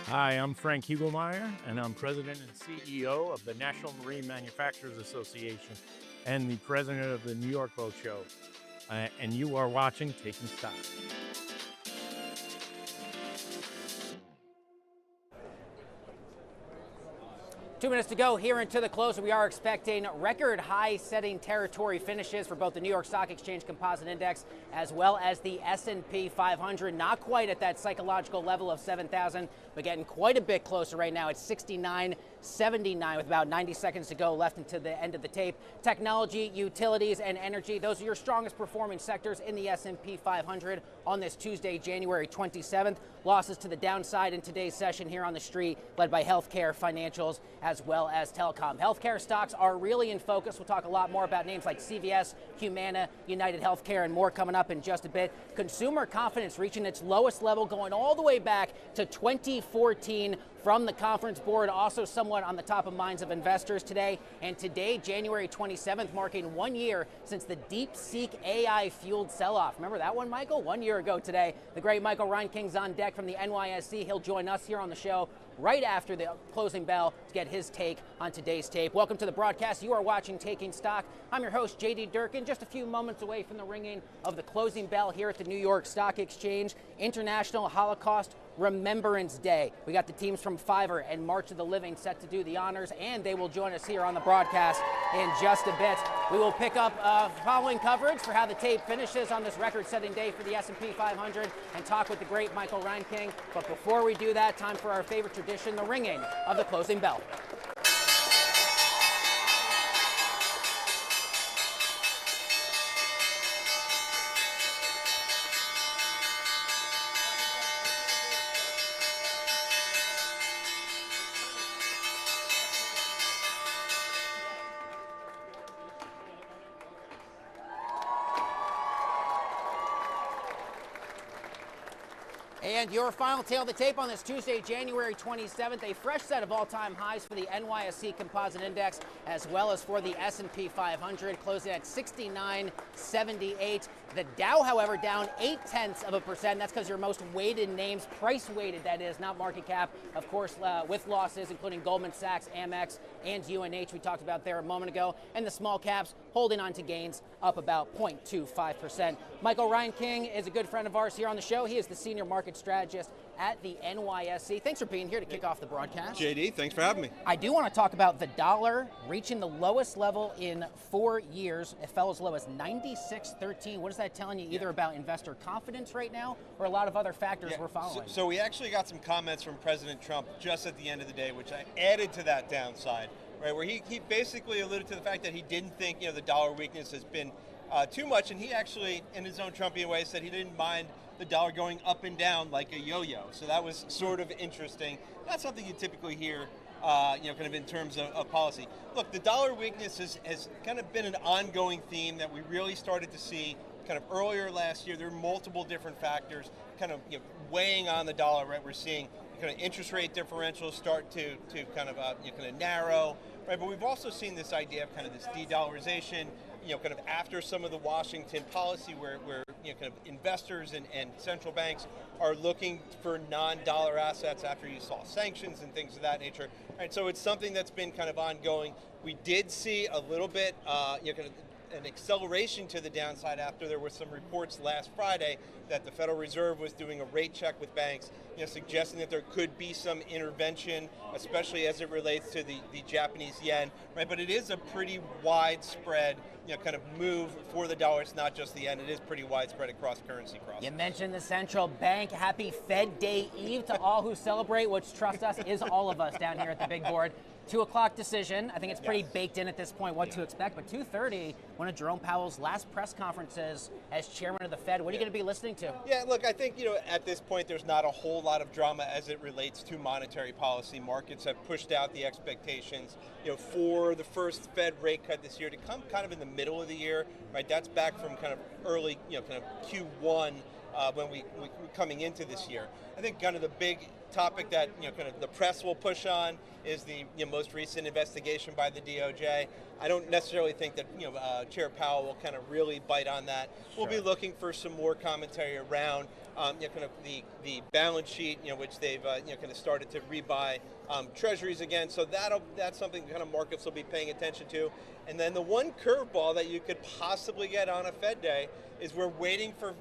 Hi, I'm Frank Hugelmeyer, and I'm President and CEO of the National Marine Manufacturers Association and the President of the New York Boat Show. And you are watching Taking Stock. 2 minutes to go here into the close. We are expecting record high-setting territory finishes for both the New York Stock Exchange Composite Index as well as the S&P 500. Not quite at that psychological level of 7,000, but getting quite a bit closer right now. It's 69.79 with about 90 seconds to go left into the end of the tape. Technology, utilities, and energy, those are your strongest performing sectors in the S&P 500 on this Tuesday, January 27th. Losses to the downside in today's session here on the street, led by healthcare, financials, as well as telecom. Healthcare stocks are really in focus. We'll talk a lot more about names like CVS, Humana, United Healthcare, and more coming up in just a bit. Consumer confidence reaching its lowest level, going all the way back to 2014 from the conference board, also somewhat on the top of minds of investors today. And today, January 27th, marking 1 year since the DeepSeek AI-fueled sell-off. Remember that one, Michael? 1 year ago today. The great Michael Reinking's on deck from the NYSE. He'll join us here on the show right after the closing bell to get his take on today's tape. Welcome to the broadcast. You are watching Taking Stock. I'm your host, JD Durkin, just a few moments away from the ringing of the closing bell here at the New York Stock Exchange. International Holocaust Remembrance Day. We got the teams from Fiverr and March of the Living set to do the honors, and they will join us here on the broadcast in just a bit. We will pick up following coverage for how the tape finishes on this record-setting day for the S&P 500 and talk with the great Michael Reinking. But before we do that, time for our favorite tradition, the ringing of the closing bell. And your final tale of the tape on this Tuesday, January 27th, a fresh set of all-time highs for the NYSE Composite Index as well as for the S&P 500, closing at 69.78. The Dow, however, down 0.8%. That's because your most weighted names, price-weighted that is, not market cap, of course, with losses, including Goldman Sachs, Amex, and UNH we talked about there a moment ago. And the small caps holding on to gains up about 0.25%. Michael Reinking is a good friend of ours here on the show. He is the senior market strategist at the NYSE. Thanks for being here to kick off the broadcast. JD, thanks for having me. I do want to talk about the dollar reaching the lowest level in 4 years. It fell as low as 96.13. What is that telling you either about investor confidence right now or a lot of other factors we're following? So we actually got some comments from President Trump just at the end of the day, which I added to that downside, right? Where he basically alluded to the fact that he didn't think the dollar weakness has been too much, and he actually, in his own Trumpian way, said he didn't mind the dollar going up and down like a yo-yo. So that was sort of interesting. Not something you typically hear, kind of in terms of policy. Look, the dollar weakness has kind of been an ongoing theme that we really started to see kind of earlier last year. There are multiple different factors kind of weighing on the dollar, right? We're seeing kind of interest rate differentials start to kind of narrow, right? But we've also seen this idea of kind of this de-dollarization, kind of after some of the Washington policy where kind of investors and central banks are looking for non-dollar assets after you saw sanctions and things of that nature. Right, so it's something that's been kind of ongoing. We did see a little bit, kind of an acceleration to the downside after there were some reports last Friday that the Federal Reserve was doing a rate check with banks, suggesting that there could be some intervention, especially as it relates to the Japanese yen, right? But it is a pretty widespread, kind of move for the dollar. It's not just the yen, it is pretty widespread across currency crosses. You mentioned the central bank. Happy Fed Day Eve to all who celebrate, which, trust us, is all of us down here at the big board. 2 o'clock decision. I think it's pretty baked in at this point what to expect, but 2:30, one of Jerome Powell's last press conferences as chairman of the Fed. What are you going to be listening to? Yeah, look, I think, at this point there's not a whole lot of drama as it relates to monetary policy. Markets have pushed out the expectations, for the first Fed rate cut this year to come kind of in the middle of the year, right? That's back from kind of early, kind of Q1 when we coming into this year. I think kind of the big topic that kind of the press will push on is the most recent investigation by the DOJ. I don't necessarily think that Chair Powell will kind of really bite on that. We'll be looking for some more commentary around kind of the balance sheet, which they've kind of started to rebuy treasuries again. So that's something kind of markets will be paying attention to. And then the one curveball that you could possibly get on a Fed day is we're waiting for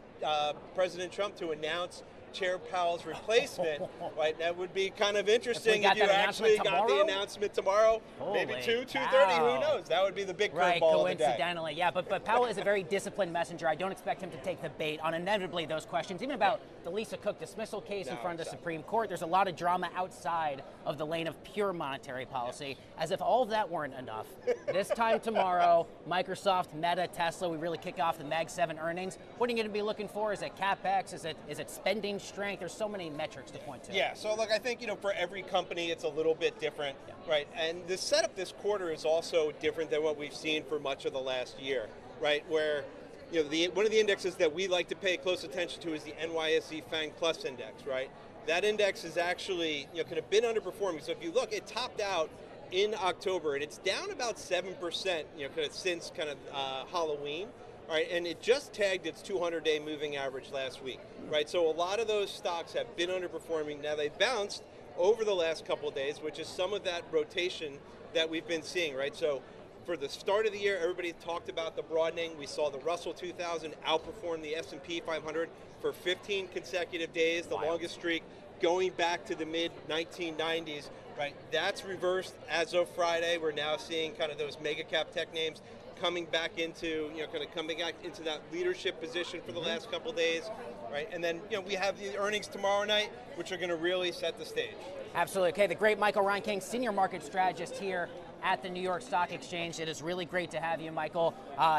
President Trump to announce Chair Powell's replacement, right? That would be kind of interesting if you actually got the announcement tomorrow. Holy maybe 2:30, cow. who knows? That would be the big Right, curveball of the day. coincidentally, yeah. But Powell is a very disciplined messenger. I don't expect him to take the bait on inevitably those questions, even about the Lisa Cook dismissal case in front of the Supreme Court. There's a lot of drama outside of the lane of pure monetary policy. As if all of that weren't enough, this time tomorrow, Microsoft, Meta, Tesla, we really kick off the Mag 7 earnings. What are you going to be looking for? Is it CapEx? Is it spending strength? There's so many metrics to point to. Yeah, so look, I think, for every company, it's a little bit different, right? And the setup this quarter is also different than what we've seen for much of the last year, right? Where, one of the indexes that we like to pay close attention to is the NYSE FANG Plus index, right? That index is actually, kind of been underperforming. So if you look, it topped out in October, and it's down about 7%, kind of since kind of Halloween. Right, and it just tagged its 200-day moving average last week, right? So a lot of those stocks have been underperforming. Now they bounced over the last couple of days, which is some of that rotation that we've been seeing, right? So for the start of the year, everybody talked about the broadening. We saw the Russell 2000 outperform the S&P 500 for 15 consecutive days, the longest streak going back to the mid-1990s, right? That's reversed as of Friday. We're now seeing kind of those mega cap tech names coming back into, kind of coming back into that leadership position for the last couple of days, right? And then, we have the earnings tomorrow night, which are going to really set the stage. Absolutely. Okay, the great Michael Reinking, senior market strategist here at the New York Stock Exchange. It is really great to have you, Michael.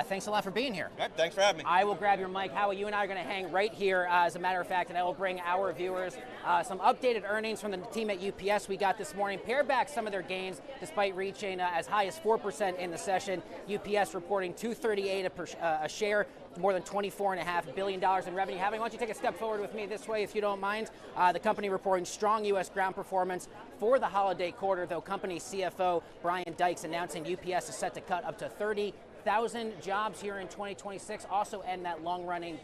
Thanks a lot for being here. Right, thanks for having me. I will grab your mic. Howie, you and I are going to hang right here, as a matter of fact, and I will bring our viewers some updated earnings from the team at UPS we got this morning. Pare back some of their gains despite reaching as high as 4% in the session. UPS reporting $2.38 a share, more than $24.5 billion in revenue. Howie, why don't you take a step forward with me this way, if you don't mind? The company reporting strong U.S. ground performance for the holiday quarter, though company CFO Brian Dykes announcing UPS is set to cut up to 30,000 jobs here in 2026, also end that long-running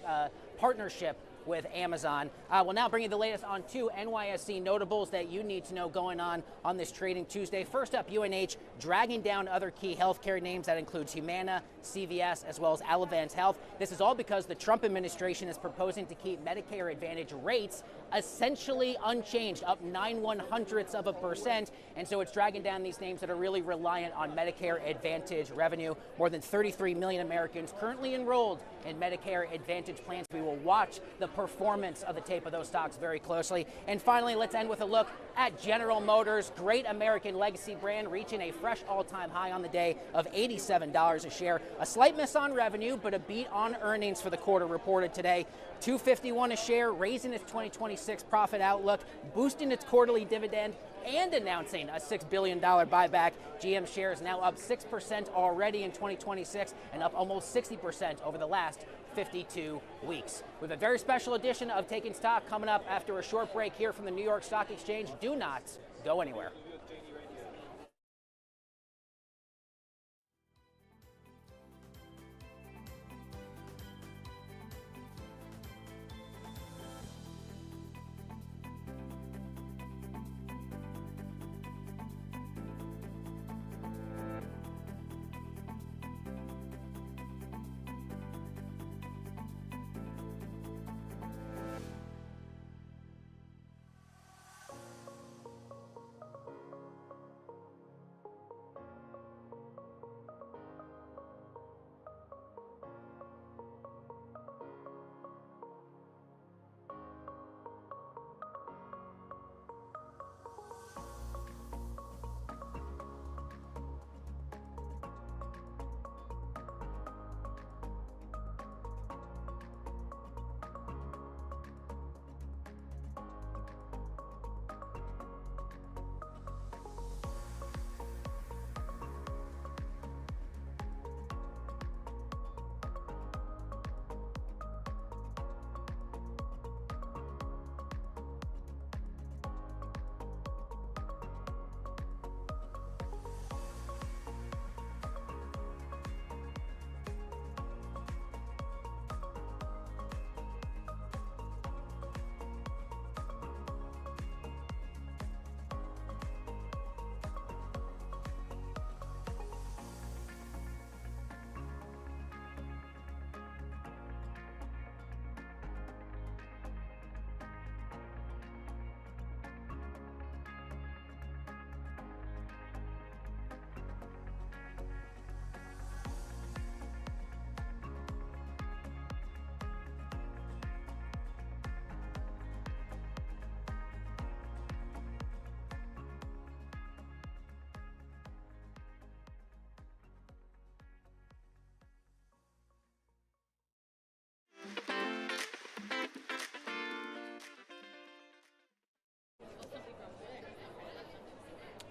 partnership with Amazon. We'll now bring you the latest on two NYSE notables that you need to know going on this trading Tuesday. First up, UNH dragging down other key healthcare names. That includes Humana, CVS, as well as Elevance Health. This is all because the Trump administration is proposing to keep Medicare Advantage rates essentially unchanged, up 0.09%. And so it's dragging down these names that are really reliant on Medicare Advantage revenue. More than 33 million Americans currently enrolled in Medicare Advantage plans. We will watch the performance of the tape of those stocks very closely. And finally, let's end with a look at General Motors, great American legacy brand, reaching a fresh all-time high on the day of $87 a share. A slight miss on revenue, but a beat on earnings for the quarter reported today. $2.51 a share, raising its 2026 profit outlook, boosting its quarterly dividend, and announcing a $6 billion buyback. GM shares now up 6% already in 2026 and up almost 60% over the last 52 weeks. We have a very special edition of Taking Stock coming up after a short break here from the New York Stock Exchange. Do not go anywhere.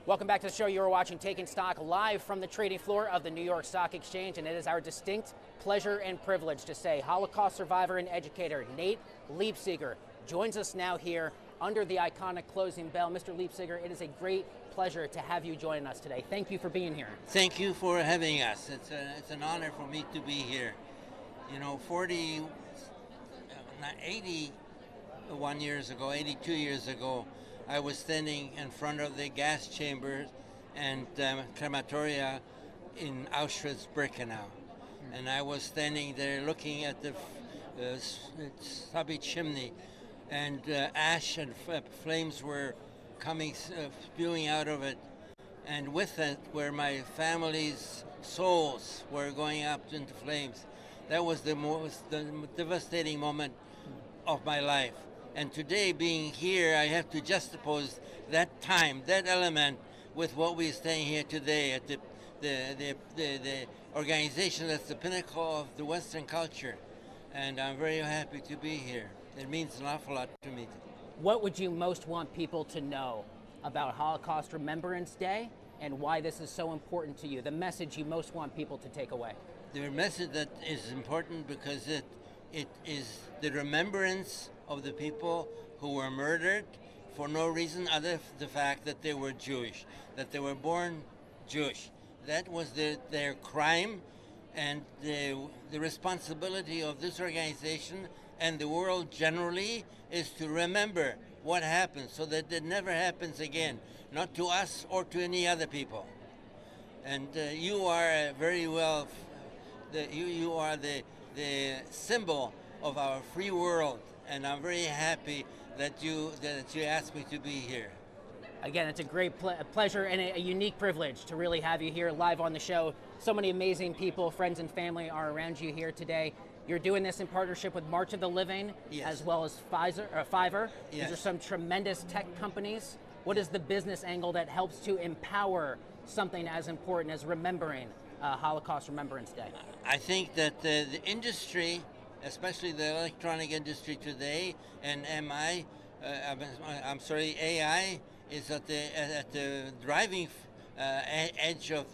Welcome back to the show. You are watching Taking Stock live from the trading floor of the New York Stock Exchange, and it is our distinct pleasure and privilege to say Holocaust survivor and educator Nate Leipziger joins us now here under the iconic closing bell. Mr. Leipziger, it is a great pleasure to have you join us today. Thank you for being here. Thank you for having us. It's an honor for me to be here. You know, 81 years ago, 82 years ago, I was standing in front of the gas chambers and crematoria in Auschwitz-Birkenau. And I was standing there looking at the stubby chimney, and ash and flames were coming, spewing out of it. And with it were my family's souls were going up into flames. That was the most devastating moment of my life. And today, being here, I have to juxtapose that time, that element, with what we're staying here today at the organization that's the pinnacle of the Western culture. And I'm very happy to be here. It means an awful lot to me. What would you most want people to know about Holocaust Remembrance Day and why this is so important to you? The message you most want people to take away? The message that is important because it is the remembrance of the people who were murdered for no reason other than the fact that they were Jewish, that they were born Jewish. That was their crime, and the responsibility of this organization and the world generally is to remember what happened so that it never happens again, not to us or to any other people. And you are very well, you are the symbol of our free world, and I'm very happy that you asked me to be here. Again, it's a great pleasure and a unique privilege to really have you here live on the show. So many amazing people, friends and family are around you here today. You're doing this in partnership with March of the Living, yes, as well as Fiverr. Yes. These are some tremendous tech companies. What is the business angle that helps to empower something as important as remembering Holocaust Remembrance Day? I think that the industry, especially the electronic industry today, and AI, is at the driving edge of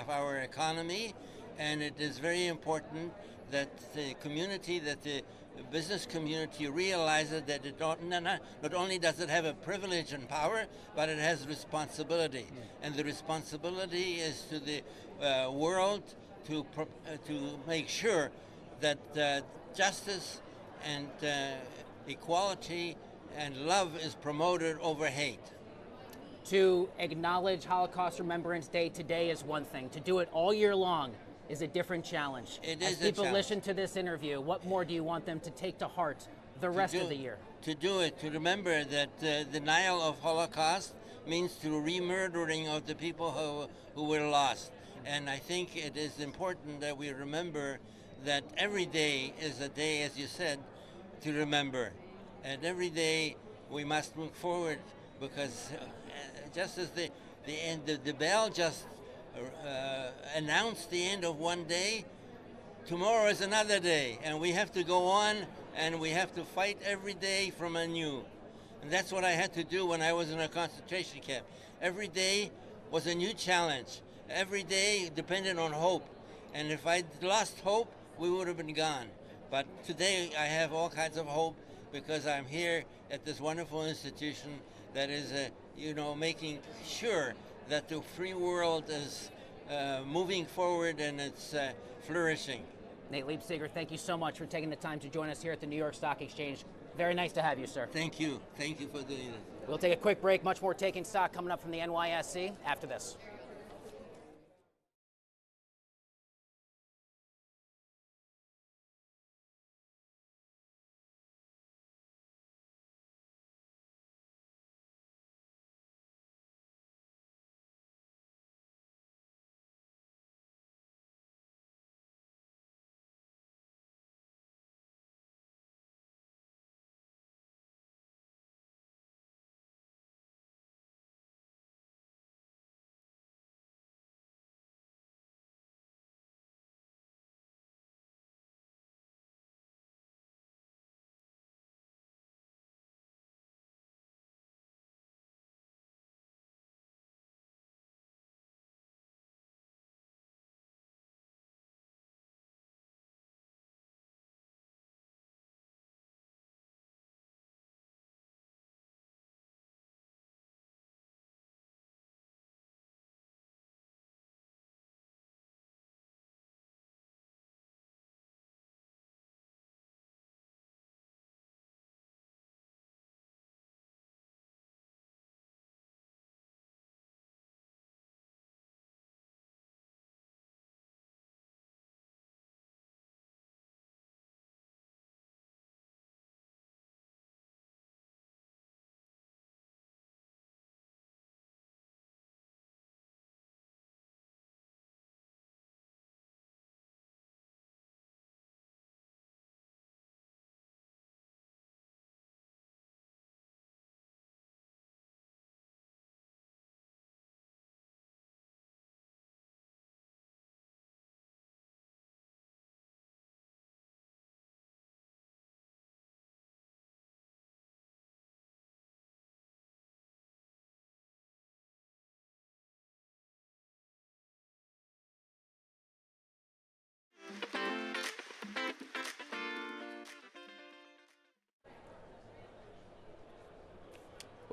our economy, and it is very important that the community, that the business community realizes that it not only does it have a privilege and power, but it has responsibility, and the responsibility is to the world to make sure that justice and equality and love is promoted over hate. To acknowledge Holocaust Remembrance Day today is one thing. To do it all year long is a different challenge. It As is a people challenge. listen to this interview, what more do you want them to take to heart the rest of the year? To do it, to remember that denial of Holocaust means to remurdering of the people who were lost. And I think it is important that we remember that every day is a day, as you said, to remember. And every day we must move forward, because just as the bell just announced the end of one day, tomorrow is another day, and we have to go on, and we have to fight every day from anew. And that's what I had to do when I was in a concentration camp. Every day was a new challenge. Every day depended on hope. And if I'd lost hope, we would have been gone. But today I have all kinds of hope, because I'm here at this wonderful institution that is, making sure that the free world is moving forward and it's flourishing. Nate Leipziger, thank you so much for taking the time to join us here at the New York Stock Exchange. Very nice to have you, sir. Thank you. Thank you for doing it. We'll take a quick break. Much more Taking Stock coming up from the NYSE after this.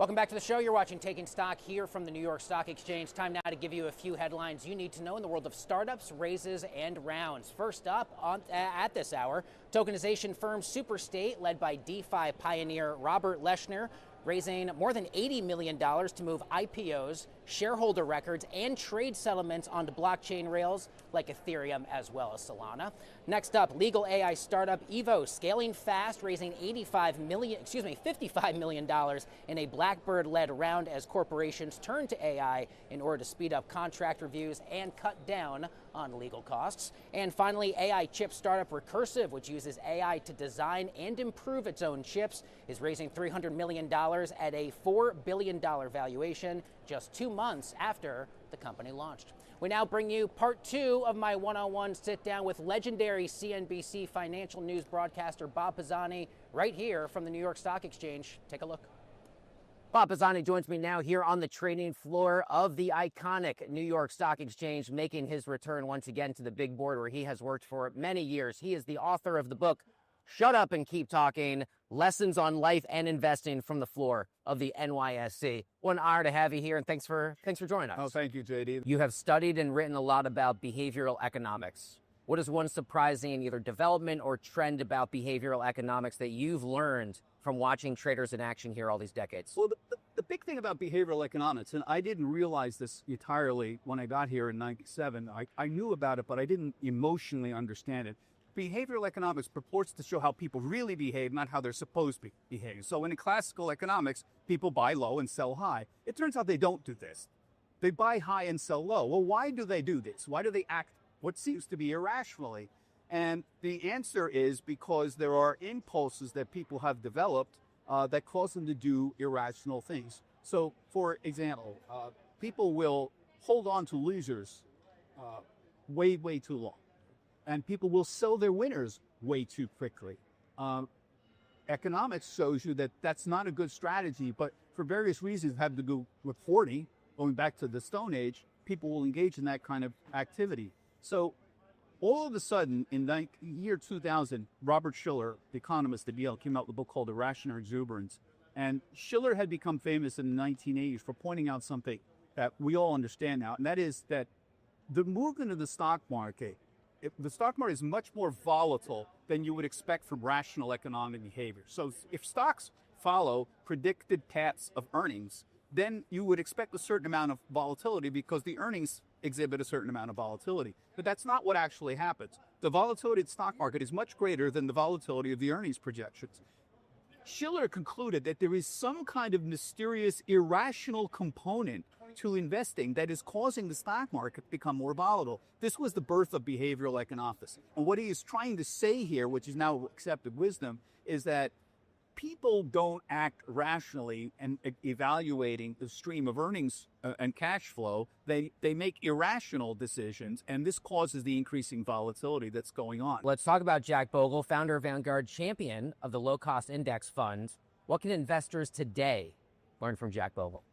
Welcome back to the show. You're watching Taking Stock here from the New York Stock Exchange. Time now to give you a few headlines you need to know in the world of startups, raises, and rounds. First up at this hour, tokenization firm Superstate, led by DeFi pioneer Robert Leshner, raising more than $80 million to move IPOs, shareholder records, and trade settlements onto blockchain rails like Ethereum as well as Solana. Next up, legal AI startup Evo, scaling fast, raising $55 million in a Blackbird-led round as corporations turn to AI in order to speed up contract reviews and cut down on legal costs. And finally, AI chip startup Recursive, which uses AI to design and improve its own chips, is raising $300 million at a $4 billion valuation just 2 months after the company launched. We now bring you part 2 of my one-on-one sit-down with legendary CNBC financial news broadcaster Bob Pisani right here from the New York Stock Exchange. Take a look. Bob Pisani joins me now here on the trading floor of the iconic New York Stock Exchange, making his return once again to the big board where he has worked for many years. He is the author of the book, Shut Up and Keep Talking, Lessons on Life and Investing from the Floor of the NYSE. What an honor to have you here, and thanks for joining us. Oh, thank you, JD. You have studied and written a lot about behavioral economics. What is one surprising either development or trend about behavioral economics that you've learned from watching traders in action here all these decades? Well, the big thing about behavioral economics, and I didn't realize this entirely when I got here in '97, I knew about it, but I didn't emotionally understand it. Behavioral economics purports to show how people really behave, not how they're supposed to behave. So in classical economics, people buy low and sell high. It turns out they don't do this. They buy high and sell low. Well, why do they do this? Why do they act what seems to be irrationally? And the answer is because there are impulses that people have developed that cause them to do irrational things. So, for example, people will hold on to losers way too long. And people will sell their winners way too quickly. Economics shows you that that's not a good strategy, but for various reasons have to do with 40, going back to the Stone Age, people will engage in that kind of activity. So all of a sudden, in the year 2000, Robert Shiller, the economist at Yale, came out with a book called Irrational Exuberance. And Shiller had become famous in the 1980s for pointing out something that we all understand now, and that is that the movement of the stock market, the stock market is much more volatile than you would expect from rational economic behavior. So if stocks follow predicted paths of earnings, then you would expect a certain amount of volatility because the earnings exhibit a certain amount of volatility. But that's not what actually happens. The volatility of the stock market is much greater than the volatility of the earnings projections. Shiller concluded that there is some kind of mysterious, irrational component to investing that is causing the stock market to become more volatile. This was the birth of behavioral economics. And what he is trying to say here, which is now accepted wisdom, is that people don't act rationally and evaluating the stream of earnings and cash flow. They make irrational decisions, and this causes the increasing volatility that's going on. Let's talk about Jack Bogle, founder of Vanguard, champion of the low-cost index fund. What can investors today learn from Jack Bogle?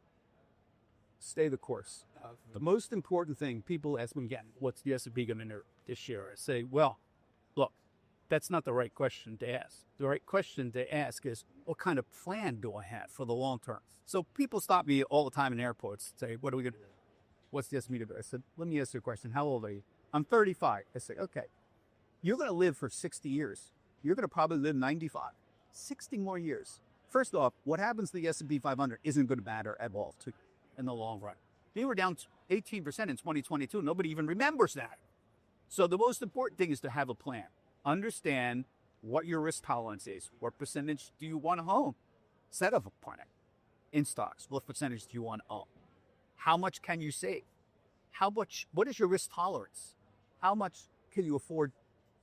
Stay the course. The most important thing, people ask me again, what's the S&P going to do this year? I say, well, look, that's not the right question to ask. The right question to ask is, what kind of plan do I have for the long term? So people stop me all the time in airports and say, what are we going to do? What's the S&P to do? I said, let me ask you a question. How old are you? I'm 35. I say, okay, you're going to live for 60 years. You're going to probably live 95, 60 more years. First off, what happens to the S&P 500 isn't going to matter at all to in the long run. They were down 18% in 2022. Nobody even remembers that. So the most important thing is to have a plan. Understand what your risk tolerance is. What percentage do you want to own? Set up a plan in stocks. What percentage do you want to own? How much can you save? What is your risk tolerance? How much can you afford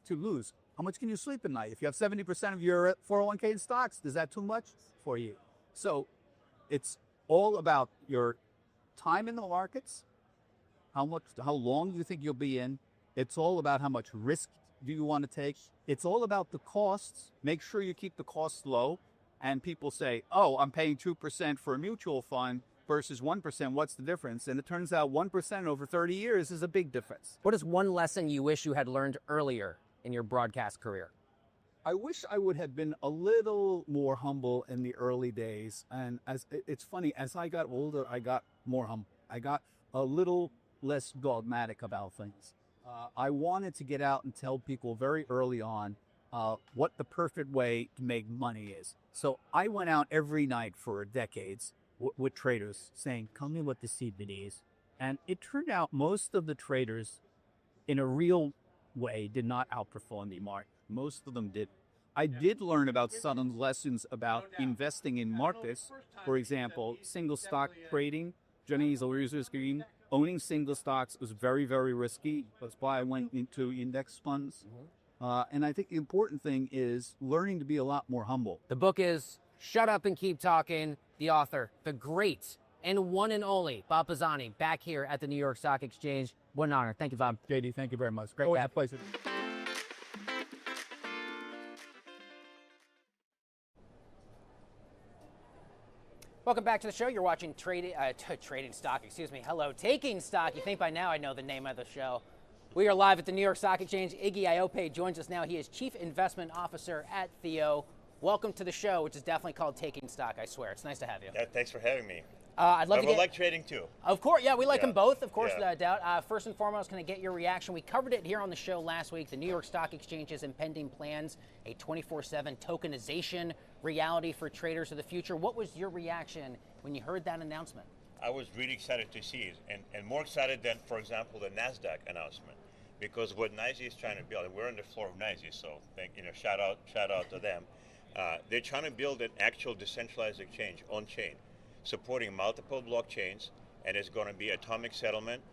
to lose? How much can you sleep at night? If you have 70% of your 401k in stocks, is that too much for you? So it's all about your time in the markets, how long do you think you'll be in. It's all about how much risk do you want to take. It's all about the costs. Make sure you keep the costs low. And people say, oh, I'm paying 2% for a mutual fund versus 1%. What's the difference? And it turns out 1% over 30 years is a big difference. What is one lesson you wish you had learned earlier in your broadcast career? I wish I would have been a little more humble in the early days. And it's funny, as I got older, I got more humble. I got a little less dogmatic about things. I wanted to get out and tell people very early on what the perfect way to make money is. So I went out every night for decades with traders saying, tell me what the CBD is. And it turned out most of the traders in a real way did not outperform the market. Most of them did. I did learn about some lessons about investing in markets. For example, single stock trading, Chinese laser scheme, owning single stocks was very, very risky. That's why I went into index funds. And I think the important thing is learning to be a lot more humble. The book is Shut Up and Keep Talking. The author, the great and one and only Bob Pisani, back here at the New York Stock Exchange. What an honor. Thank you, Bob. JD, thank you very much. Great to have places. Welcome back to the show. You're watching Trading Stock, Hello, Taking Stock. You think by now I know the name of the show. We are live at the New York Stock Exchange. Iggy Iope joins us now. He is Chief Investment Officer at Theo. Welcome to the show, which is definitely called Taking Stock, I swear. It's nice to have you. Yeah, thanks for having me. I'd love to get... like trading too. Of course, yeah, we like Yeah. them both, of course, Yeah. without a doubt. First and foremost, can I get your reaction? We covered it here on the show last week. The New York Stock Exchange's impending plans, a 24/7 tokenization reality for traders of the future. What was your reaction when you heard that announcement? I was really excited to see it, and more excited than, for example, the NASDAQ announcement, because what NYSE is trying to build, and we're on the floor of NYSE, so shout out to them. They're trying to build an actual decentralized exchange on chain, supporting multiple blockchains, and it's going to be atomic settlement,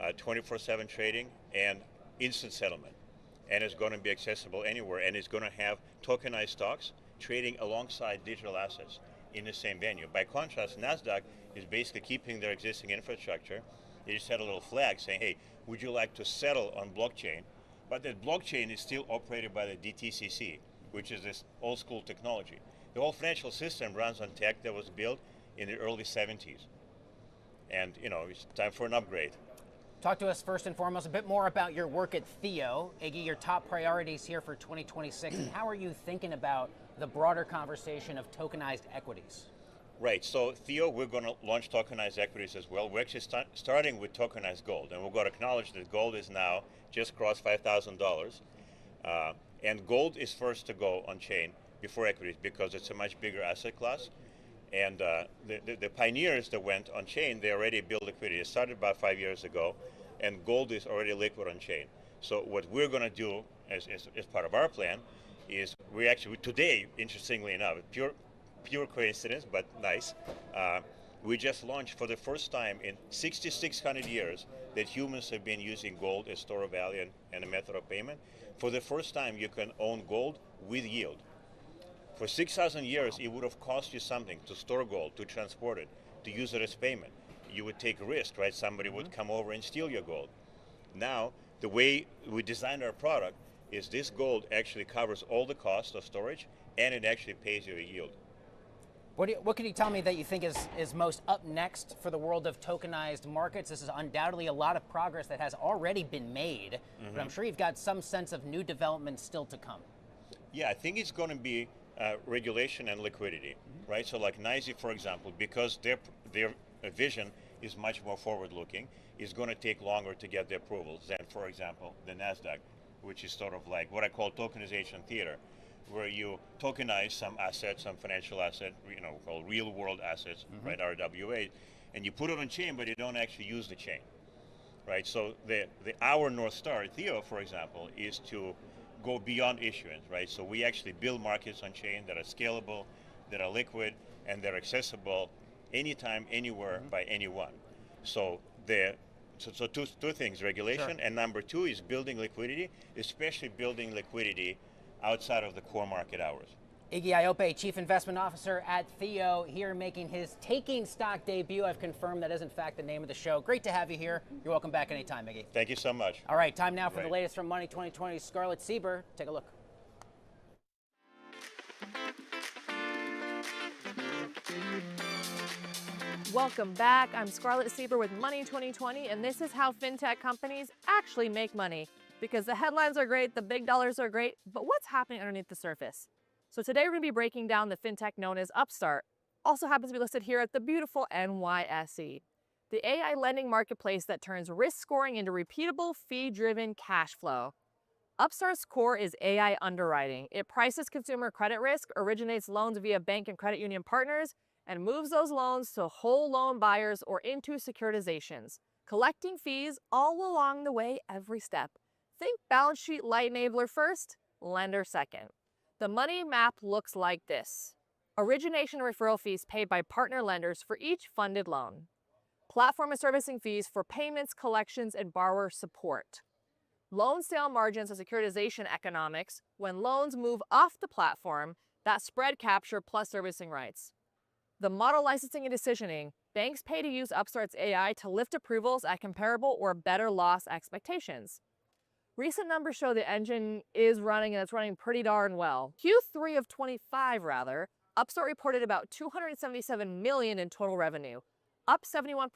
24/7 trading, and instant settlement. And it's going to be accessible anywhere, and it's going to have tokenized stocks trading alongside digital assets in the same venue. By contrast, NASDAQ is basically keeping their existing infrastructure. They just had a little flag saying, hey, would you like to settle on blockchain? But that blockchain is still operated by the DTCC, which is this old school technology. The whole financial system runs on tech that was built in the early 70s. And, it's time for an upgrade. Talk to us first and foremost a bit more about your work at Theo. Iggy, your top priorities here for 2026, and how are you thinking about the broader conversation of tokenized equities? Right, so Theo, we're going to launch tokenized equities as well. We're actually starting with tokenized gold, and we've got to acknowledge that gold is now just crossed $5,000. And gold is first to go on chain before equities because it's a much bigger asset class. And the pioneers that went on chain, they already built liquidity. It started about 5 years ago, and gold is already liquid on chain. So what we're going to do as part of our plan is we actually, today, interestingly enough, pure coincidence, but nice, we just launched for the first time in 6,600 years that humans have been using gold as store of value and a method of payment. For the first time, you can own gold with yield. For 6,000 years, it would have cost you something to store gold, to transport it, to use it as payment. You would take a risk, right? Somebody would come over and steal your gold. Now, the way we designed our product is this gold actually covers all the cost of storage, and it actually pays you a yield. What can you tell me that you think is most up next for the world of tokenized markets? This is undoubtedly a lot of progress that has already been made, but I'm sure you've got some sense of new developments still to come. Yeah, I think it's going to be regulation and liquidity, right? So like NYSE, for example, because their vision is much more forward-looking, is going to take longer to get the approvals than, for example, the NASDAQ, which is sort of like what I call tokenization theater, where you tokenize some assets, some financial asset, called real-world assets, right, RWA, and you put it on chain, but you don't actually use the chain, right? So our North Star, Theo, for example, is to go beyond issuance, right? So we actually build markets on chain that are scalable, that are liquid, and they're accessible anytime, anywhere, by anyone. So two things, regulation, and number two is building liquidity, especially building liquidity outside of the core market hours. Iggy Iope, Chief Investment Officer at Theo, here making his Taking Stock debut. I've confirmed that is in fact the name of the show. Great to have you here. You're welcome back anytime, Iggy. Thank you so much. All right, time now for the latest from Money 2020. Scarlett Sieber, take a look. Welcome back. I'm Scarlett Sieber with Money 2020, and this is how fintech companies actually make money. because the headlines are great, the big dollars are great, but what's happening underneath the surface? So today we're going to be breaking down the fintech known as Upstart. Also happens to be listed here at the beautiful NYSE. The AI lending marketplace that turns risk scoring into repeatable, fee-driven cash flow. Upstart's core is AI underwriting. It prices consumer credit risk, originates loans via bank and credit union partners, and moves those loans to whole loan buyers or into securitizations, collecting fees all along the way every step. Think balance sheet light enabler first, lender second. The money map looks like this. Origination referral fees paid by partner lenders for each funded loan. Platform and servicing fees for payments, collections, and borrower support. Loan sale margins and securitization economics when loans move off the platform, that spread capture plus servicing rights. The model licensing and decisioning, banks pay to use Upstart's AI to lift approvals at comparable or better loss expectations. Recent numbers show the engine is running, and it's running pretty darn well. Q3 of 25 rather, Upstart reported about $277 million in total revenue, up 71%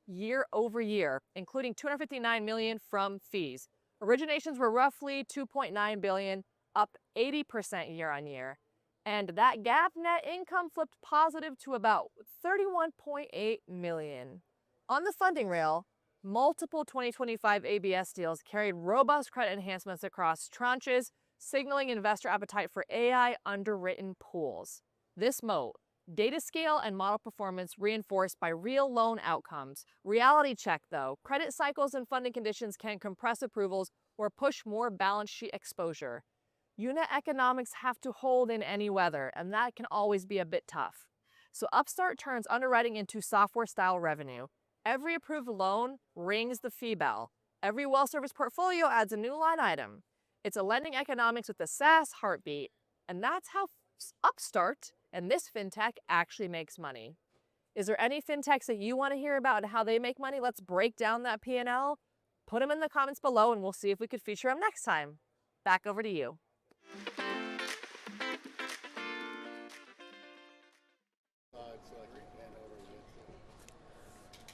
year over year, including $259 million from fees. Originations were roughly $2.9 billion, up 80% year on year. And that GAAP net income flipped positive to about $31.8 million. On the funding rail, multiple 2025 ABS deals carried robust credit enhancements across tranches, signaling investor appetite for AI underwritten pools. This moat, data scale and model performance reinforced by real loan outcomes. Reality check though, credit cycles and funding conditions can compress approvals or push more balance sheet exposure. Unit economics have to hold in any weather, and that can always be a bit tough. So Upstart turns underwriting into software-style revenue. Every approved loan rings the fee bell. Every well-serviced portfolio adds a new line item. It's a lending economics with a SaaS heartbeat, and that's how Upstart and this fintech actually makes money. Is there any fintechs that you want to hear about and how they make money? Let's break down that P&L. Put them in the comments below, and we'll see if we could feature them next time. Back over to you.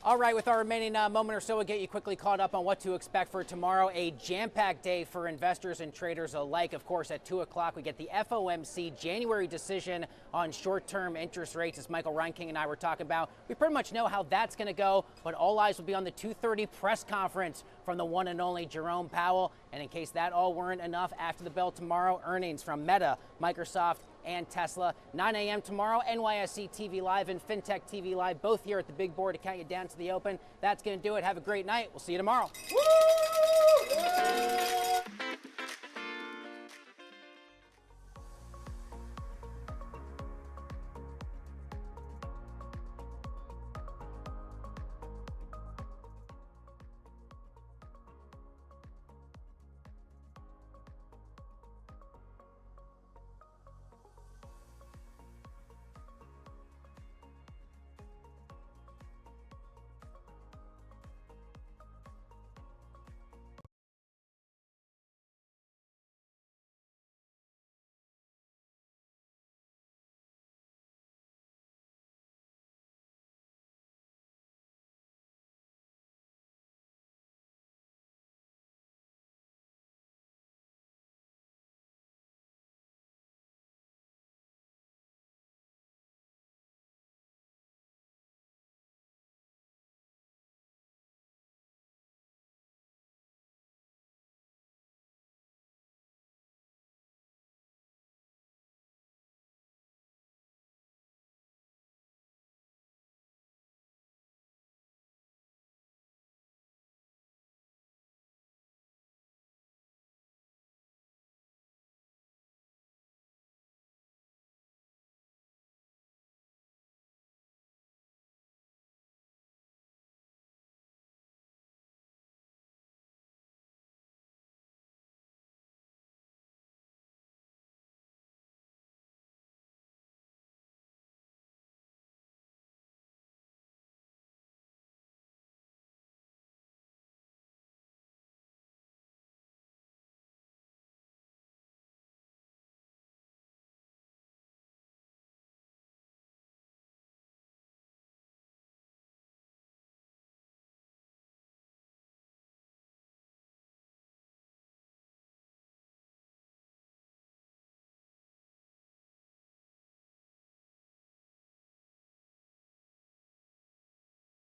All right, with our remaining moment or so, we'll get you quickly caught up on what to expect for tomorrow. A jam-packed day for investors and traders alike. Of course, at 2 o'clock, we get the FOMC January decision on short-term interest rates, as Michael Reinking and I were talking about. We pretty much know how that's going to go, but all eyes will be on the 2:30 press conference from the one and only Jerome Powell. And in case that all weren't enough, after the bell tomorrow, earnings from Meta, Microsoft, and Tesla. 9 a.m. tomorrow, NYSE TV Live and FinTech TV Live, both here at the big board to count you down to the open. That's going to do it. Have a great night. We'll see you tomorrow. Woo!